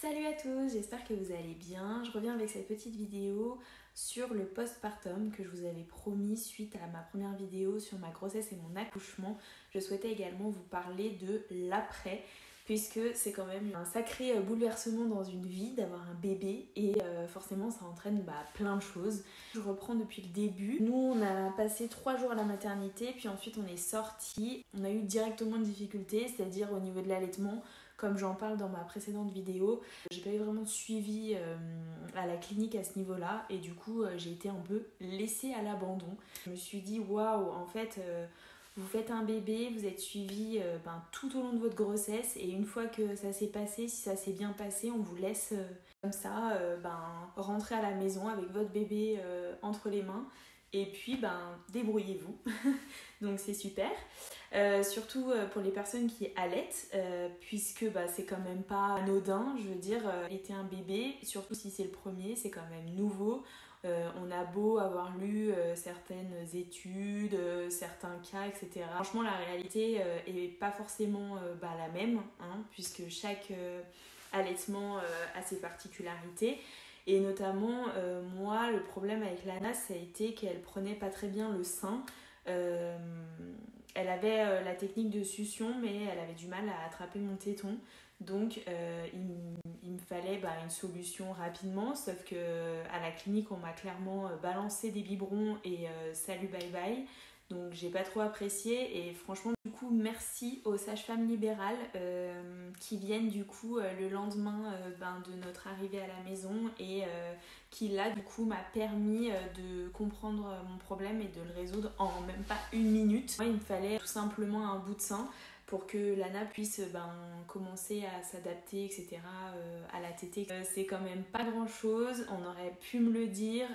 Salut à tous, j'espère que vous allez bien. Je reviens avec cette petite vidéo sur le postpartum que je vous avais promis suite à ma première vidéo sur ma grossesse et mon accouchement. Je souhaitais également vous parler de l'après, puisque c'est quand même un sacré bouleversement dans une vie d'avoir un bébé et forcément ça entraîne plein de choses. Je reprends depuis le début. Nous on a passé 3 jours à la maternité, puis ensuite on est sortis. On a eu directement une difficulté, c'est-à-dire au niveau de l'allaitement. Comme j'en parle dans ma précédente vidéo, j'ai pas eu vraiment de suivi à la clinique à ce niveau-là et du coup j'ai été un peu laissée à l'abandon. Je me suis dit waouh, en fait vous faites un bébé, vous êtes suivi tout au long de votre grossesse et une fois que ça s'est passé, si ça s'est bien passé, on vous laisse comme ça rentrer à la maison avec votre bébé entre les mains et puis débrouillez-vous. Donc c'est super. Surtout pour les personnes qui allaitent, puisque c'est quand même pas anodin, je veux dire, allaiter un bébé, surtout si c'est le premier, c'est quand même nouveau. On a beau avoir lu certaines études, certains cas, etc. Franchement, la réalité est pas forcément la même, puisque chaque allaitement a ses particularités. Et notamment, moi, le problème avec Lana, ça a été qu'elle prenait pas très bien le sein. Elle avait la technique de succion, mais elle avait du mal à attraper mon téton. Donc, il me fallait une solution rapidement. Sauf qu'à la clinique, on m'a clairement balancé des biberons et salut, bye bye. Donc, j'ai pas trop apprécié. Et franchement, du coup, merci aux sages-femmes libérales qui viennent du coup le lendemain de notre arrivée à la maison et qui là du coup m'a permis de comprendre mon problème et de le résoudre en même pas une minute. Moi, il me fallait tout simplement un bout de sein pour que Lana puisse commencer à s'adapter, etc. À la tétée. C'est quand même pas grand chose, on aurait pu me le dire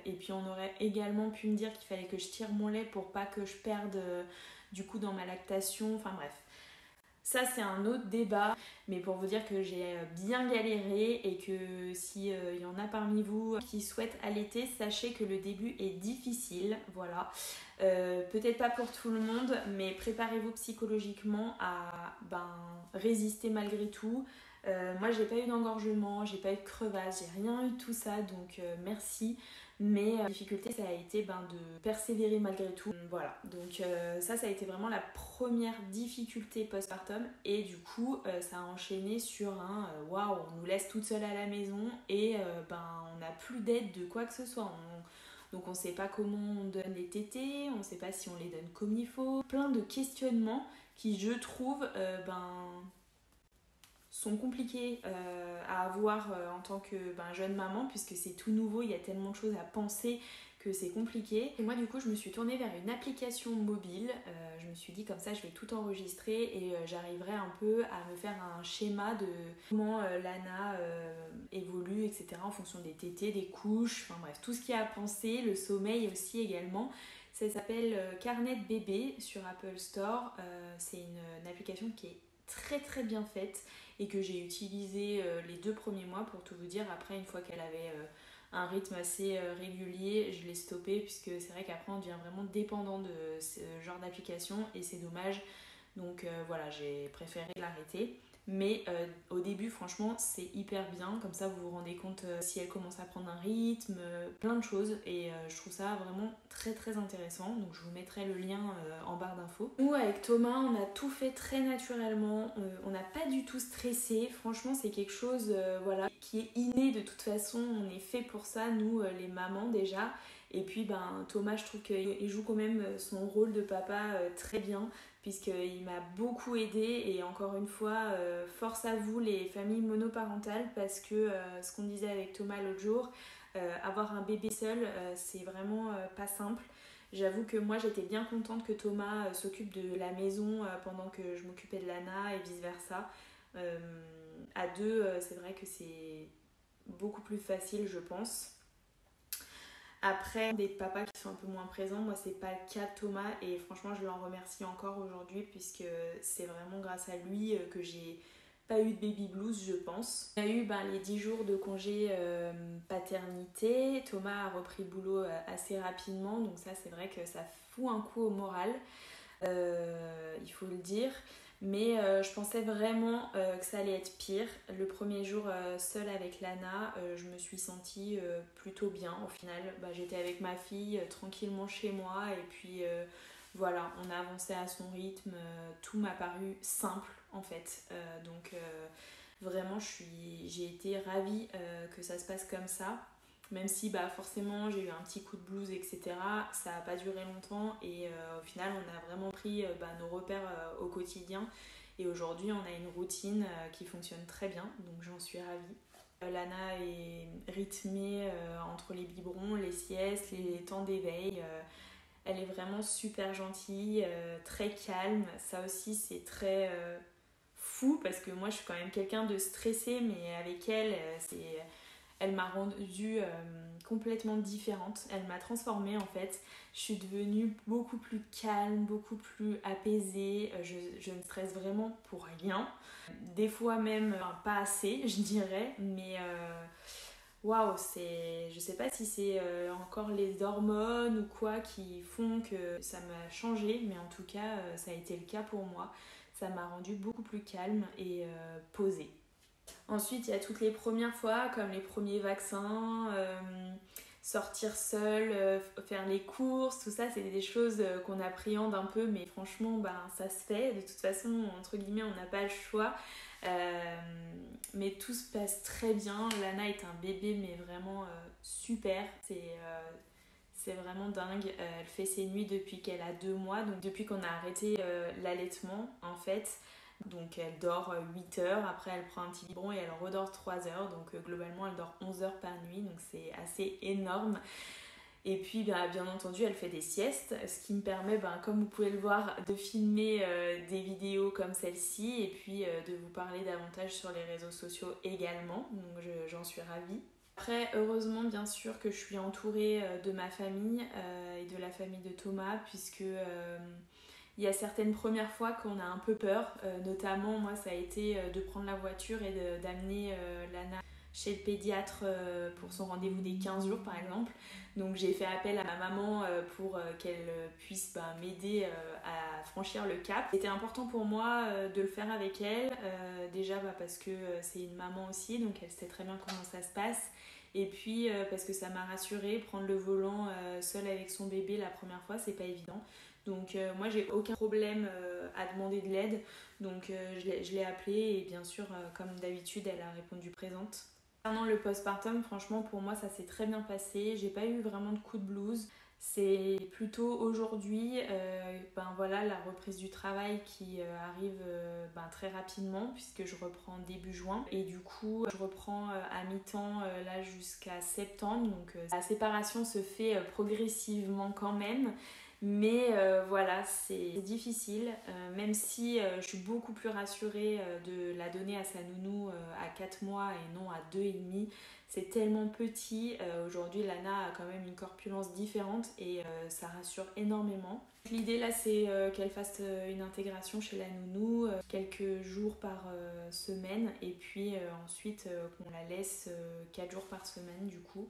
et puis on aurait également pu me dire qu'il fallait que je tire mon lait pour pas que je perde du coup dans ma lactation, enfin bref. Ça c'est un autre débat, mais pour vous dire que j'ai bien galéré et que s'il y en a parmi vous qui souhaitent allaiter, sachez que le début est difficile, voilà. Peut-être pas pour tout le monde, mais préparez-vous psychologiquement à résister malgré tout. Moi j'ai pas eu d'engorgement, j'ai pas eu de crevasse, j'ai rien eu de tout ça, donc merci. Mais la difficulté ça a été de persévérer malgré tout. Voilà, donc ça a été vraiment la première difficulté postpartum et du coup ça a enchaîné sur un waouh, on nous laisse toute seule à la maison et on n'a plus d'aide de quoi que ce soit. Donc on ne sait pas comment on donne les tétés, on ne sait pas si on les donne comme il faut. Plein de questionnements qui je trouve sont compliqués à avoir en tant que jeune maman puisque c'est tout nouveau, il y a tellement de choses à penser que c'est compliqué. Et moi du coup je me suis tournée vers une application mobile, je me suis dit comme ça je vais tout enregistrer et j'arriverai un peu à me faire un schéma de comment Lana évolue, etc. en fonction des tétés, des couches, enfin bref, tout ce qu'il y a à penser, le sommeil aussi également. Ça s'appelle Carnet de bébé sur Apple Store, c'est une application qui est très très bien faite et que j'ai utilisée les 2 premiers mois pour tout vous dire. Après, une fois qu'elle avait un rythme assez régulier, je l'ai stoppée puisque c'est vrai qu'après on devient vraiment dépendant de ce genre d'application et c'est dommage. Donc voilà, j'ai préféré l'arrêter. Mais au début, franchement, c'est hyper bien. Comme ça, vous vous rendez compte si elle commence à prendre un rythme, plein de choses. Et je trouve ça vraiment très très intéressant. Donc je vous mettrai le lien en barre d'infos. Nous, avec Thomas, on a tout fait très naturellement. On n'a pas du tout stressé. Franchement, c'est quelque chose qui est inné de toute façon. On est fait pour ça, nous, les mamans déjà. Et puis Thomas, je trouve qu'il joue quand même son rôle de papa très bien puisqu'il m'a beaucoup aidée et encore une fois, force à vous les familles monoparentales parce que ce qu'on disait avec Thomas l'autre jour, avoir un bébé seul, c'est vraiment pas simple. J'avoue que moi j'étais bien contente que Thomas s'occupe de la maison pendant que je m'occupais de Lana et vice versa. À deux, c'est vrai que c'est beaucoup plus facile je pense. Après, des papas qui sont un peu moins présents, moi c'est pas le cas de Thomas et franchement je l'en remercie encore aujourd'hui puisque c'est vraiment grâce à lui que j'ai pas eu de baby blues je pense. On a eu les 10 jours de congé paternité, Thomas a repris le boulot assez rapidement donc ça c'est vrai que ça fout un coup au moral, il faut le dire. Mais je pensais vraiment que ça allait être pire. Le premier jour seule avec Lana, je me suis sentie plutôt bien au final. J'étais avec ma fille tranquillement chez moi et puis voilà, on a avancé à son rythme. Tout m'a paru simple en fait. Vraiment, j'ai été ravie que ça se passe comme ça. Même si forcément j'ai eu un petit coup de blues, etc. Ça n'a pas duré longtemps et au final on a vraiment pris nos repères au quotidien. Et aujourd'hui on a une routine qui fonctionne très bien, donc j'en suis ravie. Lana est rythmée entre les biberons, les siestes, les temps d'éveil. Elle est vraiment super gentille, très calme. Ça aussi c'est très fou parce que moi je suis quand même quelqu'un de stressé, mais avec elle elle m'a rendue complètement différente. Elle m'a transformée en fait. Je suis devenue beaucoup plus calme, beaucoup plus apaisée. Je ne stresse vraiment pour rien. Des fois même pas assez, je dirais. Mais waouh, je sais pas si c'est encore les hormones ou quoi qui font que ça m'a changé. Mais en tout cas, ça a été le cas pour moi. Ça m'a rendue beaucoup plus calme et posée. Ensuite, il y a toutes les premières fois, comme les premiers vaccins, sortir seul, faire les courses, tout ça, c'est des choses qu'on appréhende un peu, mais franchement, ça se fait. De toute façon, entre guillemets, on n'a pas le choix. Mais tout se passe très bien. Lana est un bébé, mais vraiment super. C'est vraiment dingue. Elle fait ses nuits depuis qu'elle a 2 mois, donc depuis qu'on a arrêté l'allaitement, en fait. Donc elle dort 8 heures, après elle prend un petit biberon et elle redort 3 heures. Donc globalement elle dort 11 heures par nuit, donc c'est assez énorme. Et puis bien entendu elle fait des siestes, ce qui me permet, comme vous pouvez le voir, de filmer des vidéos comme celle-ci et puis de vous parler davantage sur les réseaux sociaux également. Donc j'en suis ravie. Après, heureusement, bien sûr, que je suis entourée de ma famille et de la famille de Thomas, puisque il y a certaines premières fois qu'on a un peu peur. Notamment, moi, ça a été de prendre la voiture et d'amener Lana chez le pédiatre pour son rendez-vous des 15 jours, par exemple. Donc, j'ai fait appel à ma maman pour qu'elle puisse m'aider à franchir le cap. C'était important pour moi de le faire avec elle. Déjà, parce que c'est une maman aussi, donc elle sait très bien comment ça se passe. Et puis parce que ça m'a rassurée, prendre le volant seule avec son bébé la première fois, c'est pas évident. Donc moi j'ai aucun problème à demander de l'aide, donc je l'ai appelée et bien sûr comme d'habitude elle a répondu présente. Concernant le postpartum, franchement pour moi ça s'est très bien passé, j'ai pas eu vraiment de coup de blues. C'est plutôt aujourd'hui la reprise du travail qui arrive très rapidement puisque je reprends début juin et du coup je reprends à mi-temps là jusqu'à septembre, donc la séparation se fait progressivement quand même. Mais voilà, c'est difficile, même si je suis beaucoup plus rassurée de la donner à sa nounou à 4 mois et non à 2 et demi. C'est tellement petit. Aujourd'hui, Lana a quand même une corpulence différente et ça rassure énormément. L'idée là, c'est qu'elle fasse une intégration chez la nounou quelques jours par semaine et puis ensuite qu'on la laisse 4 jours par semaine du coup.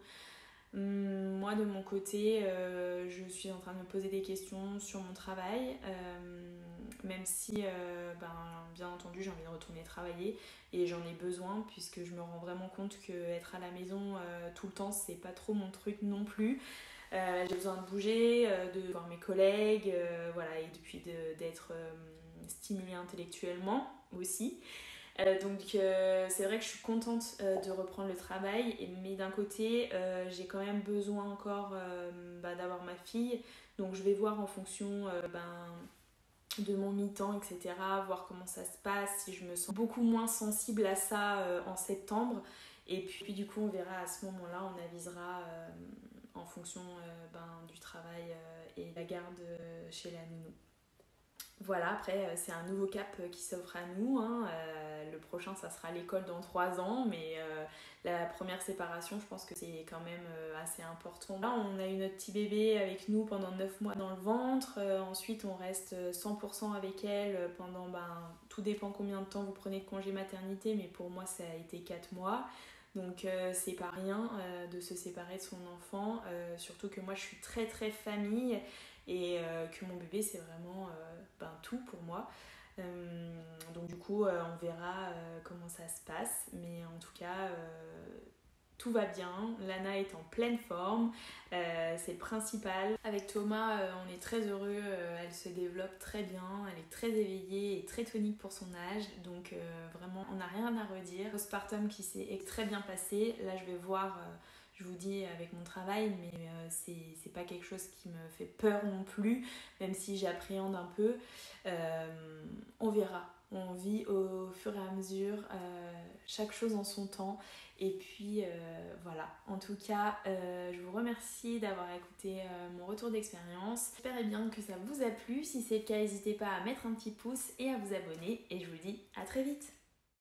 Moi de mon côté je suis en train de me poser des questions sur mon travail même si bien entendu j'ai envie de retourner travailler et j'en ai besoin puisque je me rends vraiment compte qu'être à la maison tout le temps c'est pas trop mon truc non plus. J'ai besoin de bouger, de voir mes collègues, et puis d'être stimulée intellectuellement aussi. C'est vrai que je suis contente de reprendre le travail, mais d'un côté j'ai quand même besoin encore d'avoir ma fille, donc je vais voir en fonction de mon mi-temps, etc., voir comment ça se passe, si je me sens beaucoup moins sensible à ça en septembre, et puis du coup on verra à ce moment-là, on avisera en fonction du travail et la garde chez la nounou. Voilà, après c'est un nouveau cap qui s'offre à nous, hein. Le prochain ça sera l'école dans 3 ans, mais la première séparation je pense que c'est quand même assez important. Là on a eu notre petit bébé avec nous pendant 9 mois dans le ventre, ensuite on reste 100% avec elle pendant, tout dépend combien de temps vous prenez de congé maternité, mais pour moi ça a été 4 mois. Donc c'est pas rien de se séparer de son enfant, surtout que moi je suis très très famille et que mon bébé c'est vraiment tout pour moi. Donc du coup on verra comment ça se passe, mais en tout cas tout va bien, Lana est en pleine forme, c'est le principal. Avec Thomas, on est très heureux, elle se développe très bien, elle est très éveillée et très tonique pour son âge, donc vraiment on n'a rien à redire. Postpartum qui s'est très bien passé, là je vais voir, je vous dis avec mon travail, mais c'est pas quelque chose qui me fait peur non plus, même si j'appréhende un peu. On verra. On vit au fur et à mesure, chaque chose en son temps. Et puis voilà, en tout cas, je vous remercie d'avoir écouté mon retour d'expérience. J'espère bien que ça vous a plu. Si c'est le cas, n'hésitez pas à mettre un petit pouce et à vous abonner. Et je vous dis à très vite.